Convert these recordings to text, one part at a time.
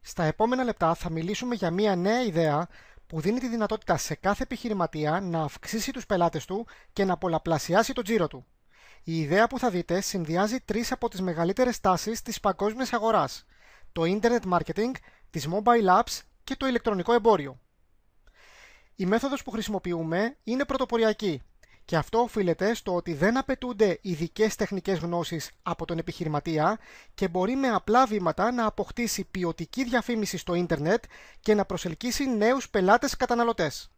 Στα επόμενα λεπτά θα μιλήσουμε για μια νέα ιδέα που δίνει τη δυνατότητα σε κάθε επιχειρηματία να αυξήσει τους πελάτες του και να πολλαπλασιάσει το τζίρο του. Η ιδέα που θα δείτε συνδυάζει τρεις από τις μεγαλύτερες τάσεις της παγκόσμιας αγοράς: το Internet Marketing, τις Mobile Apps και το ηλεκτρονικό εμπόριο. Η μέθοδος που χρησιμοποιούμε είναι πρωτοποριακή και αυτό οφείλεται στο ότι δεν απαιτούνται ειδικές τεχνικές γνώσεις από τον επιχειρηματία και μπορεί με απλά βήματα να αποκτήσει ποιοτική διαφήμιση στο ίντερνετ και να προσελκύσει νέους πελάτες καταναλωτές.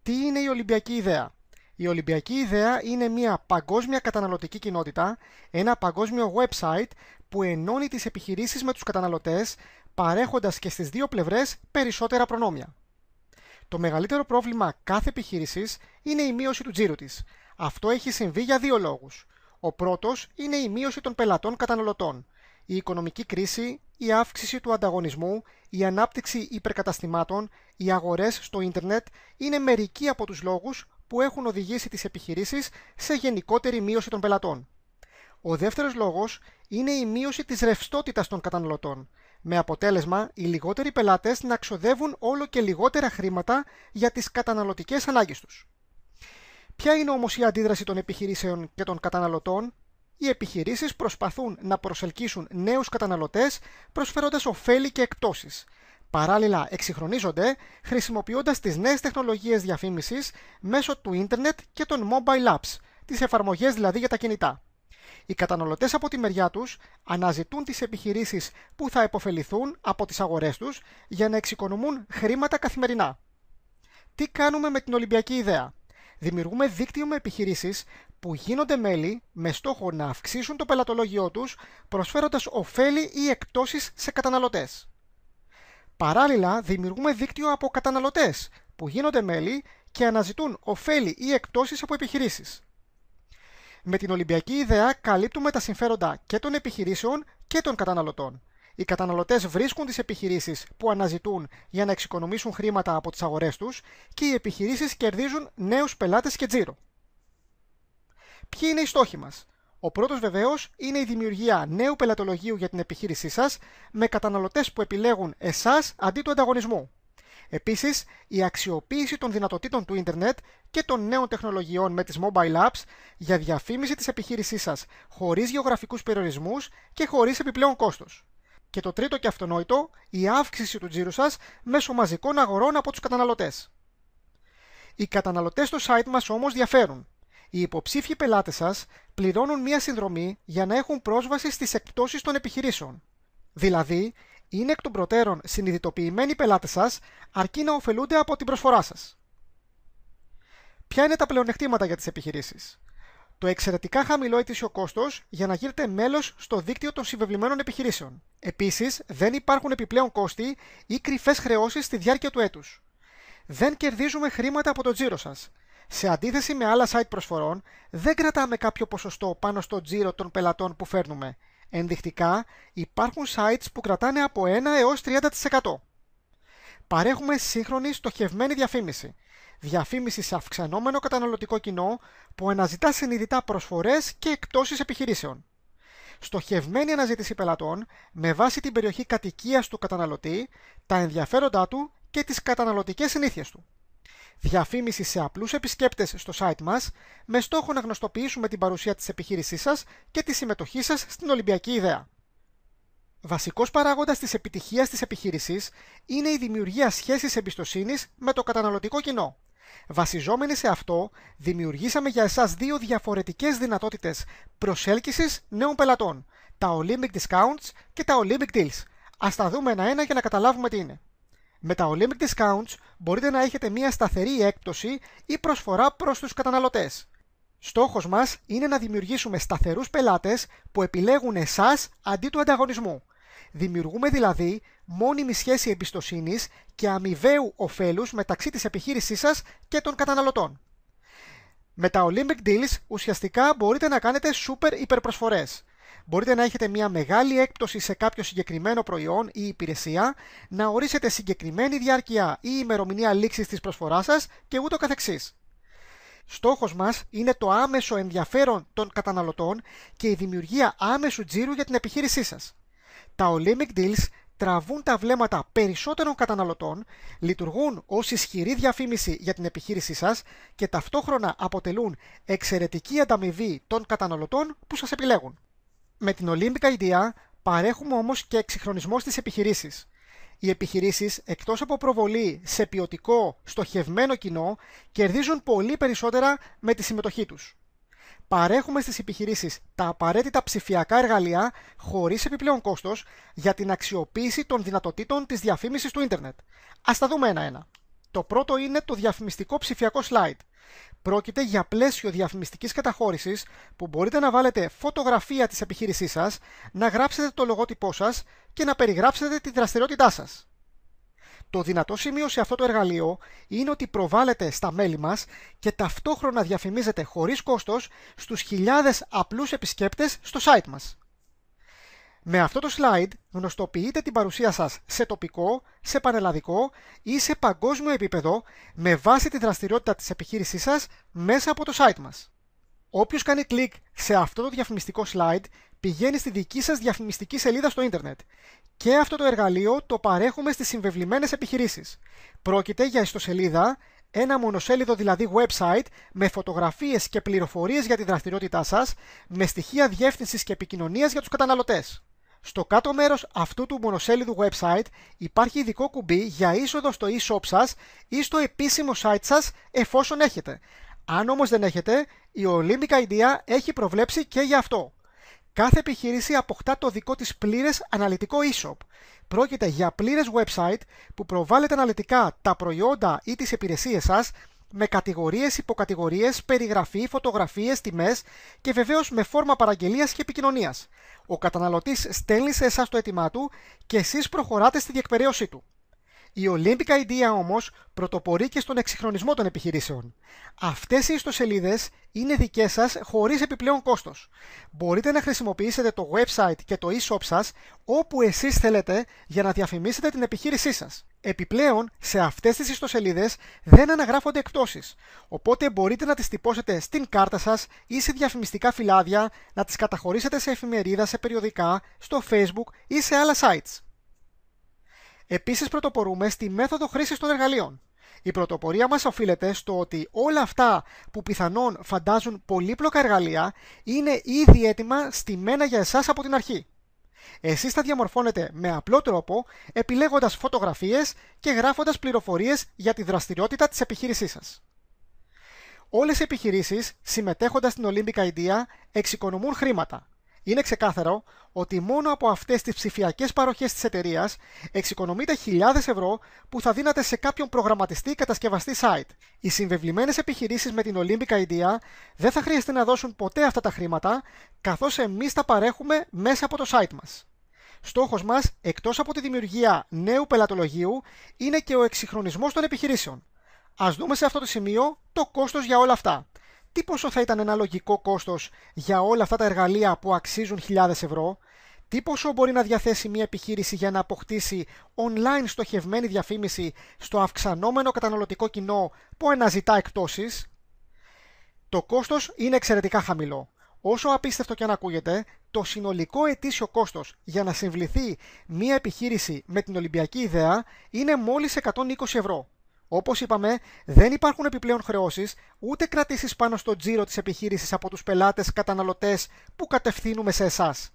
Τι είναι η Ολυμπιακή Ιδέα? Η Ολυμπιακή Ιδέα είναι μια παγκόσμια καταναλωτική κοινότητα, ένα παγκόσμιο website που ενώνει τις επιχειρήσεις με τους καταναλωτές, παρέχοντας και στις δύο πλευρές περισσότερα προνόμια. Το μεγαλύτερο πρόβλημα κάθε επιχείρησης είναι η μείωση του τζίρου της. Αυτό έχει συμβεί για δύο λόγους. Ο πρώτος είναι η μείωση των πελατών καταναλωτών. Η οικονομική κρίση, η αύξηση του ανταγωνισμού, η ανάπτυξη υπερκαταστημάτων, οι αγορές στο ίντερνετ είναι μερικοί από τους λόγους που έχουν οδηγήσει τις επιχειρήσεις σε γενικότερη μείωση των πελατών. Ο δεύτερος λόγος είναι η μείωση της ρευστότητας των καταναλωτών, με αποτέλεσμα οι λιγότεροι πελάτες να ξοδεύουν όλο και λιγότερα χρήματα για τις καταναλωτικές ανάγκες τους. Ποια είναι όμως η αντίδραση των επιχειρήσεων και των καταναλωτών? Οι επιχειρήσεις προσπαθούν να προσελκύσουν νέους καταναλωτές προσφέροντας ωφέλη και εκπτώσεις. Παράλληλα εξυγχρονίζονται χρησιμοποιώντας τις νέες τεχνολογίες διαφήμισης μέσω του ίντερνετ και των mobile apps, τις εφαρμογές δηλαδή για τα κινητά. Οι καταναλωτές από τη μεριά τους αναζητούν τις επιχειρήσεις που θα επωφεληθούν από τις αγορές τους για να εξοικονομούν χρήματα καθημερινά. Τι κάνουμε με την Ολυμπιακή Ιδέα? Δημιουργούμε δίκτυο με επιχειρήσεις που γίνονται μέλη με στόχο να αυξήσουν το πελατολόγιό τους, προσφέροντας ωφέλη ή εκπτώσεις σε καταναλωτές. Παράλληλα, δημιουργούμε δίκτυο από καταναλωτές που γίνονται μέλη και αναζητούν ωφέλη ή εκπτώσεις από επιχειρήσεις. Με την Ολυμπιακή Ιδέα καλύπτουμε τα συμφέροντα και των επιχειρήσεων και των καταναλωτών. Οι καταναλωτές βρίσκουν τις επιχειρήσεις που αναζητούν για να εξοικονομήσουν χρήματα από τις αγορές τους και οι επιχειρήσεις κερδίζουν νέους πελάτες και τζίρο. Ποιοι είναι οι στόχοι μας? Ο πρώτος βεβαίως είναι η δημιουργία νέου πελατολογίου για την επιχείρησή σας με καταναλωτές που επιλέγουν εσάς αντί του ανταγωνισμού. Επίσης, η αξιοποίηση των δυνατοτήτων του ίντερνετ και των νέων τεχνολογιών με τις mobile apps για διαφήμιση της επιχείρησής σας χωρίς γεωγραφικούς περιορισμούς και χωρίς επιπλέον κόστος. Και το τρίτο και αυτονόητο, η αύξηση του τζίρου σας μέσω μαζικών αγορών από τους καταναλωτές. Οι καταναλωτές στο site μας όμως διαφέρουν. Οι υποψήφιοι πελάτες σας πληρώνουν μία συνδρομή για να έχουν πρόσβαση στις εκπτώσεις των επιχειρήσεων. Δηλαδή, είναι εκ των προτέρων συνειδητοποιημένοι πελάτες σας, αρκεί να ωφελούνται από την προσφορά σας. Ποια είναι τα πλεονεκτήματα για τις επιχειρήσεις? Το εξαιρετικά χαμηλό ετήσιο κόστος για να γίνετε μέλος στο δίκτυο των συμβεβλημένων επιχειρήσεων. Επίσης, δεν υπάρχουν επιπλέον κόστη ή κρυφές χρεώσεις στη διάρκεια του έτους. Δεν κερδίζουμε χρήματα από το τζίρο σας. Σε αντίθεση με άλλα site προσφορών, δεν κρατάμε κάποιο ποσοστό πάνω στο τζίρο των πελατών που φέρνουμε. Ενδεικτικά, υπάρχουν sites που κρατάνε από 1 έως 30%. Παρέχουμε σύγχρονη στοχευμένη διαφήμιση. Διαφήμιση σε αυξανόμενο καταναλωτικό κοινό που αναζητά συνειδητά προσφορές και εκπτώσεις επιχειρήσεων. Στοχευμένη αναζήτηση πελατών με βάση την περιοχή κατοικίας του καταναλωτή, τα ενδιαφέροντά του και τις καταναλωτικές συνήθειες του. Διαφήμιση σε απλούς επισκέπτες στο site μας με στόχο να γνωστοποιήσουμε την παρουσία της επιχείρησής σας και τη συμμετοχή σας στην Ολυμπιακή Ιδέα. Βασικός παράγοντας της επιτυχίας της επιχείρησης είναι η δημιουργία σχέσης εμπιστοσύνης με το καταναλωτικό κοινό. Βασιζόμενοι σε αυτό, δημιουργήσαμε για εσάς δύο διαφορετικές δυνατότητες προσέλκυσης νέων πελατών, τα Olympic Discounts και τα Olympic Deals. Ας τα δούμε ένα-ένα για να καταλάβουμε τι είναι. Με τα Olympic Discounts μπορείτε να έχετε μια σταθερή έκπτωση ή προσφορά προς τους καταναλωτές. Στόχος μας είναι να δημιουργήσουμε σταθερούς πελάτες που επιλέγουν εσάς αντί του ανταγωνισμού. Δημιουργούμε δηλαδή μόνιμη σχέση εμπιστοσύνης και αμοιβαίου ωφέλους μεταξύ της επιχείρησής σας και των καταναλωτών. Με τα Olympic Deals ουσιαστικά μπορείτε να κάνετε super υπερπροσφορές. Μπορείτε να έχετε μια μεγάλη έκπτωση σε κάποιο συγκεκριμένο προϊόν ή υπηρεσία, να ορίσετε συγκεκριμένη διάρκεια ή ημερομηνία λήξης της προσφοράς σας και ούτω καθεξής. Στόχος μας είναι το άμεσο ενδιαφέρον των καταναλωτών και η δημιουργία άμεσου τζίρου για την επιχείρησή σας. Τα Olympic Deals τραβούν τα βλέμματα περισσότερων καταναλωτών, λειτουργούν ως ισχυρή διαφήμιση για την επιχείρησή σας και ταυτόχρονα αποτελούν εξαιρετική ανταμοιβή των καταναλωτών που σας επιλέγουν. Με την Olympic Idea παρέχουμε όμως και εξυγχρονισμό στις επιχειρήσεις. Οι επιχειρήσεις, εκτός από προβολή σε ποιοτικό, στοχευμένο κοινό, κερδίζουν πολύ περισσότερα με τη συμμετοχή τους. Παρέχουμε στις επιχειρήσεις τα απαραίτητα ψηφιακά εργαλεία χωρίς επιπλέον κόστος για την αξιοποίηση των δυνατοτήτων της διαφήμισης του ίντερνετ. Ας τα δούμε ένα-ένα. Το πρώτο είναι το διαφημιστικό ψηφιακό slide. Πρόκειται για πλαίσιο διαφημιστικής καταχώρησης που μπορείτε να βάλετε φωτογραφία της επιχείρησής σας, να γράψετε το λογότυπό σας και να περιγράψετε τη δραστηριότητά σας. Το δυνατό σημείο σε αυτό το εργαλείο είναι ότι προβάλλεται στα μέλη μας και ταυτόχρονα διαφημίζεται χωρίς κόστος στους χιλιάδες απλούς επισκέπτες στο site μας. Με αυτό το slide γνωστοποιείτε την παρουσία σας σε τοπικό, σε πανελλαδικό ή σε παγκόσμιο επίπεδο με βάση τη δραστηριότητα της επιχείρησής σας μέσα από το site μας. Όποιος κάνει κλικ σε αυτό το διαφημιστικό slide πηγαίνει στη δική σας διαφημιστική σελίδα στο ίντερνετ. Και αυτό το εργαλείο το παρέχουμε στις συμβεβλημένες επιχειρήσεις. Πρόκειται για ιστοσελίδα, ένα μονοσέλιδο δηλαδή website με φωτογραφίες και πληροφορίες για τη δραστηριότητά σας, με στοιχεία διεύθυνσης και επικοινωνίας για τους καταναλωτές. Στο κάτω μέρος αυτού του μονοσέλιδου website υπάρχει ειδικό κουμπί για είσοδο στο e-shop σας ή στο επίσημο site σας εφόσον έχετε. Αν όμως δεν έχετε, η Olympic Idea έχει προβλέψει και για αυτό. Κάθε επιχείρηση αποκτά το δικό της πλήρες αναλυτικό e-shop. Πρόκειται για πλήρες website που προβάλλεται αναλυτικά τα προϊόντα ή τις υπηρεσίες σας με κατηγορίες, υποκατηγορίες, περιγραφή, φωτογραφίες, τιμές και βεβαίως με φόρμα παραγγελίας και επικοινωνίας. Ο καταναλωτής στέλνει σε εσάς το αίτημά του και εσείς προχωράτε στη διεκπεραίωσή του. Η Olympic Idea όμως πρωτοπορεί και στον εξυγχρονισμό των επιχειρήσεων. Αυτές οι ιστοσελίδες είναι δικές σας χωρίς επιπλέον κόστος. Μπορείτε να χρησιμοποιήσετε το website και το e-shop σας όπου εσείς θέλετε για να διαφημίσετε την επιχείρησή σας. Επιπλέον, σε αυτές τις ιστοσελίδες δεν αναγράφονται εκπτώσεις, οπότε μπορείτε να τις τυπώσετε στην κάρτα σας ή σε διαφημιστικά φυλάδια, να τις καταχωρήσετε σε εφημερίδα, σε περιοδικά, στο Facebook ή σε άλλα sites. Επίσης πρωτοπορούμε στη μέθοδο χρήσης των εργαλείων. Η πρωτοπορία μας οφείλεται στο ότι όλα αυτά που πιθανόν φαντάζουν πολύπλοκα εργαλεία είναι ήδη έτοιμα στημένα για εσάς από την αρχή. Εσείς τα διαμορφώνετε με απλό τρόπο, επιλέγοντας φωτογραφίες και γράφοντας πληροφορίες για τη δραστηριότητα της επιχείρησής σας. Όλες οι επιχειρήσεις, συμμετέχοντας στην Olympic Idea, εξοικονομούν χρήματα. Είναι ξεκάθαρο ότι μόνο από αυτές τις ψηφιακές παροχές της εταιρείας εξοικονομείτε χιλιάδες ευρώ που θα δίνατε σε κάποιον προγραμματιστή ή κατασκευαστή site. Οι συμβεβλημένες επιχειρήσεις με την Olympic Idea δεν θα χρειαστεί να δώσουν ποτέ αυτά τα χρήματα, καθώς εμείς τα παρέχουμε μέσα από το site μας. Στόχος μας, εκτός από τη δημιουργία νέου πελατολογίου, είναι και ο εξυγχρονισμός των επιχειρήσεων. Ας δούμε σε αυτό το σημείο το κόστος για όλα αυτά. Τι πόσο θα ήταν ένα λογικό κόστος για όλα αυτά τα εργαλεία που αξίζουν χιλιάδες ευρώ, τι πόσο μπορεί να διαθέσει μια επιχείρηση για να αποκτήσει online στοχευμένη διαφήμιση στο αυξανόμενο καταναλωτικό κοινό που αναζητά εκπτώσεις. Το κόστος είναι εξαιρετικά χαμηλό. Όσο απίστευτο και αν ακούγεται, το συνολικό ετήσιο κόστος για να συμβληθεί μια επιχείρηση με την Ολυμπιακή Ιδέα είναι μόλις 120 ευρώ. Όπως είπαμε, δεν υπάρχουν επιπλέον χρεώσεις, ούτε κρατήσεις πάνω στο τζίρο της επιχείρησης από τους πελάτες καταναλωτές που κατευθύνουμε σε εσάς.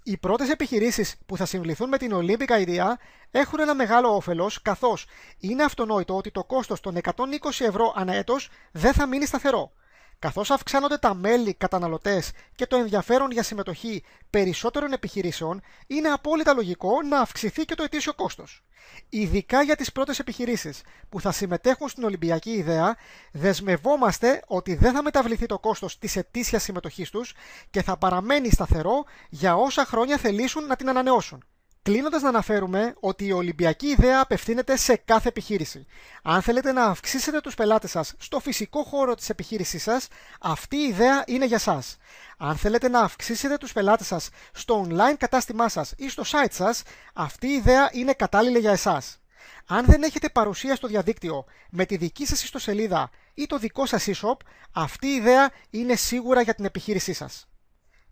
Οι πρώτες επιχειρήσεις που θα συμβληθούν με την Olympic Idea έχουν ένα μεγάλο όφελος, καθώς είναι αυτονόητο ότι το κόστος των 120 ευρώ ανά έτος δεν θα μείνει σταθερό. Καθώς αυξάνονται τα μέλη καταναλωτές και το ενδιαφέρον για συμμετοχή περισσότερων επιχειρήσεων, είναι απόλυτα λογικό να αυξηθεί και το ετήσιο κόστος. Ειδικά για τις πρώτες επιχειρήσεις που θα συμμετέχουν στην Ολυμπιακή Ιδέα, δεσμευόμαστε ότι δεν θα μεταβληθεί το κόστος της ετήσιας συμμετοχής τους και θα παραμένει σταθερό για όσα χρόνια θελήσουν να την ανανεώσουν. Κλείνοντας, να αναφέρουμε ότι η Ολυμπιακή Ιδέα απευθύνεται σε κάθε επιχείρηση. Αν θέλετε να αυξήσετε τους πελάτες σας στο φυσικό χώρο της επιχείρησής σας, αυτή η ιδέα είναι για σας. Αν θέλετε να αυξήσετε τους πελάτες σας στο online κατάστημά σας ή στο site σας, αυτή η ιδέα είναι κατάλληλη για εσάς. Αν δεν έχετε παρουσία στο διαδίκτυο με τη δική σας ιστοσελίδα ή το δικό σας e-shop, αυτή η ιδέα είναι σίγουρα για την επιχείρησή σας.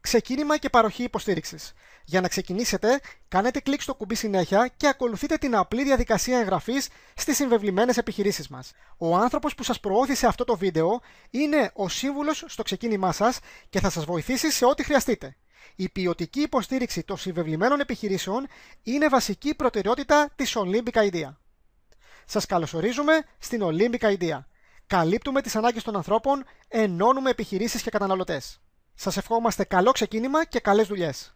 ξεκίνημα και παροχή υποστήριξης. Για να ξεκινήσετε, κάνετε κλικ στο κουμπί συνέχεια και ακολουθείτε την απλή διαδικασία εγγραφής στις συμβεβλημένες επιχειρήσεις μας. Ο άνθρωπος που σας προώθησε αυτό το βίντεο είναι ο σύμβουλος στο ξεκίνημά σας και θα σας βοηθήσει σε ό,τι χρειαστείτε. Η ποιοτική υποστήριξη των συμβεβλημένων επιχειρήσεων είναι βασική προτεραιότητα της Olympic Idea. Σας καλωσορίζουμε στην Olympic Idea. Καλύπτουμε τις ανάγκες των ανθρώπων, ενώνουμε επιχειρήσεις και καταναλωτές. Σας ευχόμαστε καλό ξεκίνημα και καλές δουλειές.